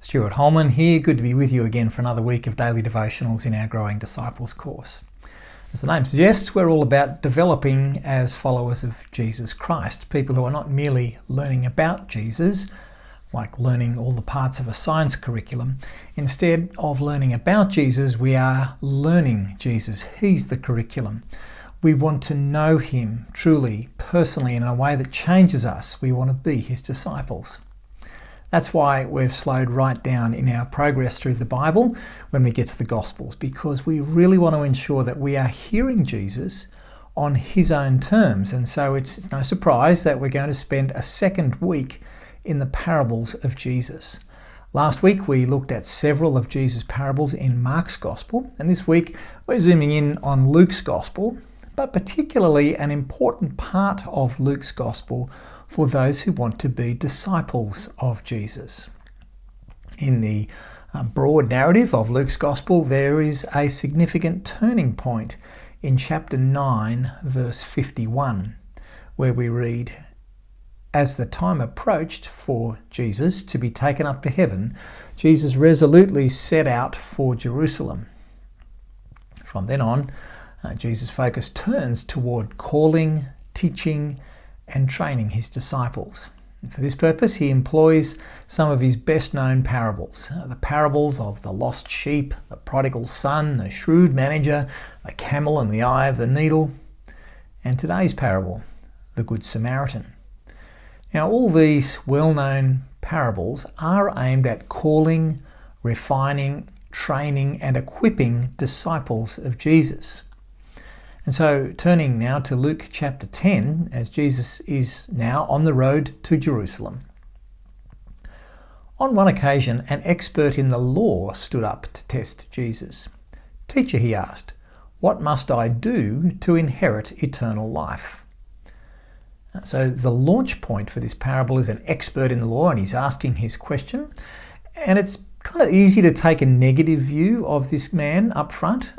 Stuart Holman here, good to be with you again for another week of daily devotionals in our Growing Disciples course. As the name suggests, we're all about developing as followers of Jesus Christ, people who are not merely learning about Jesus, like learning all the parts of a science curriculum. Instead of learning about Jesus, we are learning Jesus. He's the curriculum. We want to know him truly, personally, in a way that changes us. We want to be his disciples. That's why we've slowed right down in our progress through the Bible when we get to the Gospels, because we really want to ensure that we are hearing Jesus on his own terms. And so it's no surprise that we're going to spend a second week in the parables of Jesus. Last week we looked at several of Jesus' parables in Mark's Gospel, and this week we're zooming in on Luke's Gospel, but particularly an important part of Luke's Gospel for those who want to be disciples of Jesus. In the broad narrative of Luke's Gospel, there is a significant turning point in chapter 9, verse 51, where we read, "As the time approached for Jesus to be taken up to heaven, Jesus resolutely set out for Jerusalem." From then on, Jesus' focus turns toward calling, teaching, and training his disciples. And for this purpose, he employs some of his best-known parables, the parables of the lost sheep, the prodigal son, the shrewd manager, the camel and the eye of the needle, and today's parable, the Good Samaritan. Now, all these well-known parables are aimed at calling, refining, training, and equipping disciples of Jesus. And so, turning now to Luke chapter 10, as Jesus is now on the road to Jerusalem. On one occasion, an expert in the law stood up to test Jesus. "Teacher," he asked, "what must I do to inherit eternal life?" So the launch point for this parable is an expert in the law, and he's asking his question. And it's kind of easy to take a negative view of this man up front,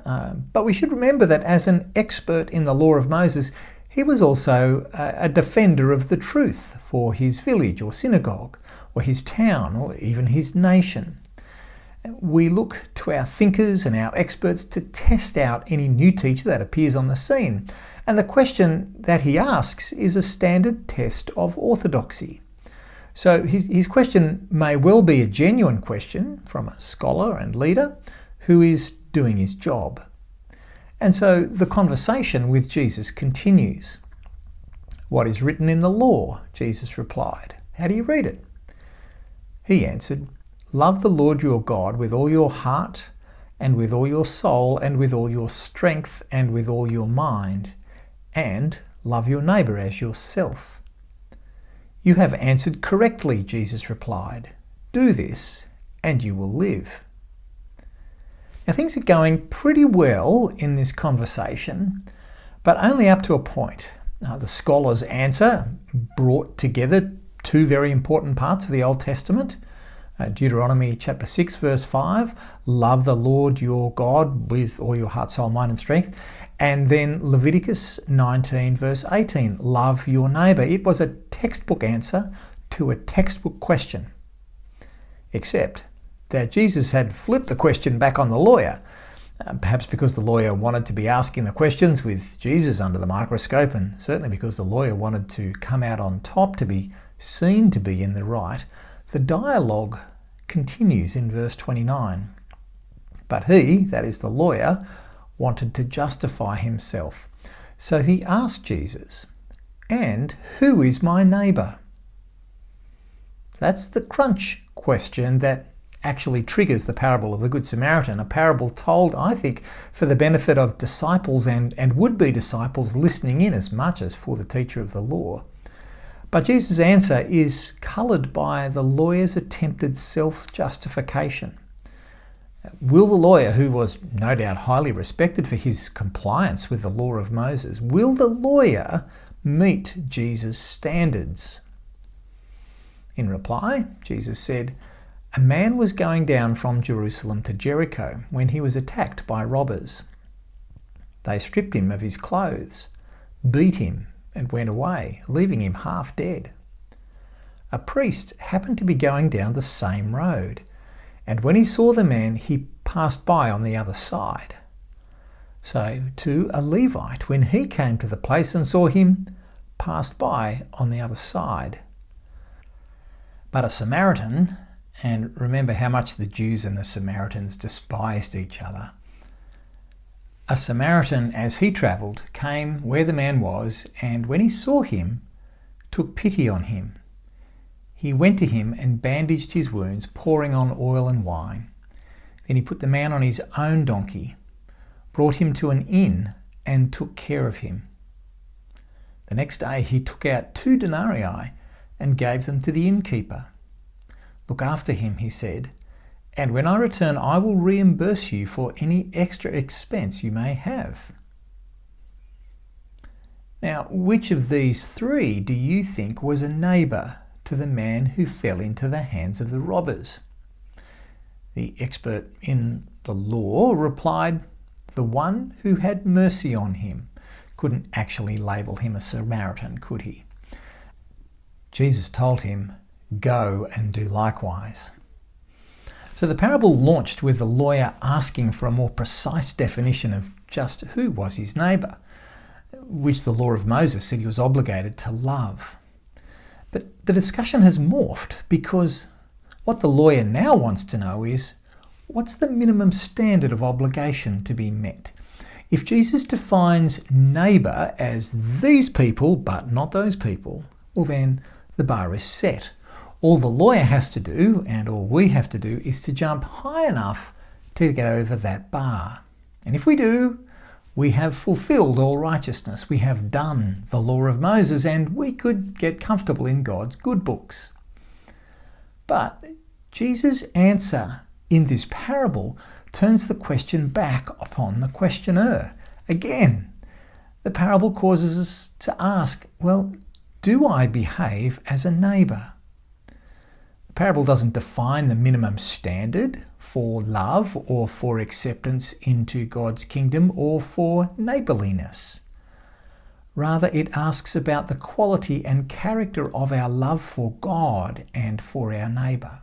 but we should remember that as an expert in the law of Moses, he was also a defender of the truth for his village or synagogue or his town or even his nation. We look to our thinkers and our experts to test out any new teacher that appears on the scene. And the question that he asks is a standard test of orthodoxy. So his question may well be a genuine question from a scholar and leader who is doing his job. And so the conversation with Jesus continues. "What is written in the law?" Jesus replied. "How do you read it?" He answered, "Love the Lord your God with all your heart and with all your soul and with all your strength and with all your mind, and love your neighbour as yourself." "You have answered correctly," Jesus replied. "Do this and you will live." Now, things are going pretty well in this conversation, but only up to a point. The scholar's answer brought together two very important parts of the Old Testament. Deuteronomy chapter 6, verse 5, "Love the Lord your God with all your heart, soul, mind and strength." And then Leviticus 19, verse 18, "Love your neighbour." It was a textbook answer to a textbook question. Except that Jesus had flipped the question back on the lawyer, perhaps because the lawyer wanted to be asking the questions with Jesus under the microscope, and certainly because the lawyer wanted to come out on top, to be seen to be in the right. The dialogue continues in verse 29. But he, that is the lawyer, wanted to justify himself. So he asked Jesus, "And who is my neighbour?" That's the crunch question that actually triggers the parable of the Good Samaritan, a parable told, I think, for the benefit of disciples and would-be disciples listening in as much as for the teacher of the law. But Jesus' answer is coloured by the lawyer's attempted self-justification. Will the lawyer, who was no doubt highly respected for his compliance with the law of Moses, will the lawyer meet Jesus' standards? In reply, Jesus said, "A man was going down from Jerusalem to Jericho when he was attacked by robbers. They stripped him of his clothes, beat him, and went away, leaving him half dead. A priest happened to be going down the same road, and when he saw the man, he passed by on the other side. So too a Levite, when he came to the place and saw him, passed by on the other side. But a Samaritan, and remember how much the Jews and the Samaritans despised each other, a Samaritan, as he travelled, came where the man was, and when he saw him, took pity on him. He went to him and bandaged his wounds, pouring on oil and wine. Then he put the man on his own donkey, brought him to an inn, and took care of him. The next day he took out 2 denarii and gave them to the innkeeper. "Look after him," he said, "and when I return I will reimburse you for any extra expense you may have." Now, which of these 3 do you think was a neighbour to the man who fell into the hands of the robbers? The expert in the law replied, "The one who had mercy on him." Couldn't actually label him a Samaritan, could he? Jesus told him, "Go and do likewise." So the parable launched with the lawyer asking for a more precise definition of just who was his neighbour, which the law of Moses said he was obligated to love. But the discussion has morphed, because what the lawyer now wants to know is, what's the minimum standard of obligation to be met? If Jesus defines neighbour as these people but not those people, well then the bar is set. All the lawyer has to do, and all we have to do, is to jump high enough to get over that bar. And if we do, we have fulfilled all righteousness. We have done the law of Moses, and we could get comfortable in God's good books. But Jesus' answer in this parable turns the question back upon the questioner. Again, the parable causes us to ask, well, do I behave as a neighbour? The parable doesn't define the minimum standard for love or for acceptance into God's kingdom or for neighbourliness. Rather, it asks about the quality and character of our love for God and for our neighbour.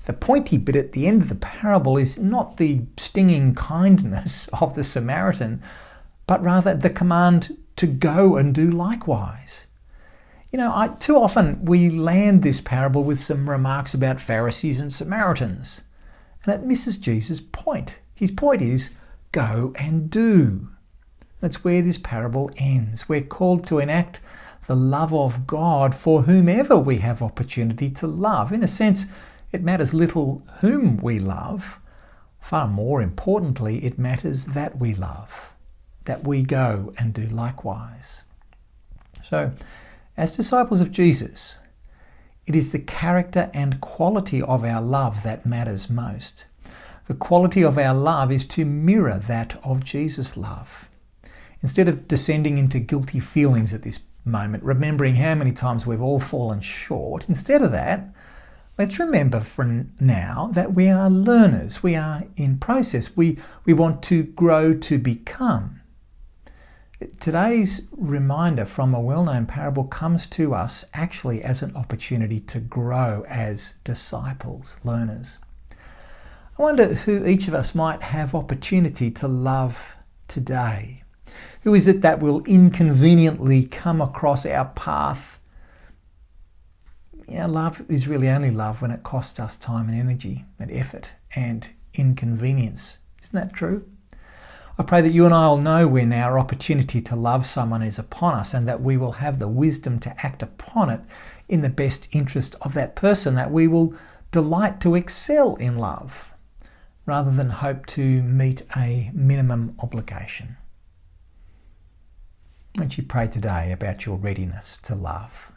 The pointy bit at the end of the parable is not the stinging kindness of the Samaritan, but rather the command to go and do likewise. Too often we land this parable with some remarks about Pharisees and Samaritans, and it misses Jesus' point. His point is, go and do. That's where this parable ends. We're called to enact the love of God for whomever we have opportunity to love. In a sense, it matters little whom we love. Far more importantly, it matters that we love, that we go and do likewise. So, as disciples of Jesus, it is the character and quality of our love that matters most. The quality of our love is to mirror that of Jesus' love. Instead of descending into guilty feelings at this moment, remembering how many times we've all fallen short, instead of that, let's remember for now that we are learners. We are in process. We want to grow to become. Today's reminder from a well-known parable comes to us actually as an opportunity to grow as disciples, learners. I wonder who each of us might have opportunity to love today. Who is it that will inconveniently come across our path? Love is really only love when it costs us time and energy and effort and inconvenience. Isn't that true? I pray that you and I will know when our opportunity to love someone is upon us, and that we will have the wisdom to act upon it in the best interest of that person, that we will delight to excel in love rather than hope to meet a minimum obligation. Won't you pray today about your readiness to love?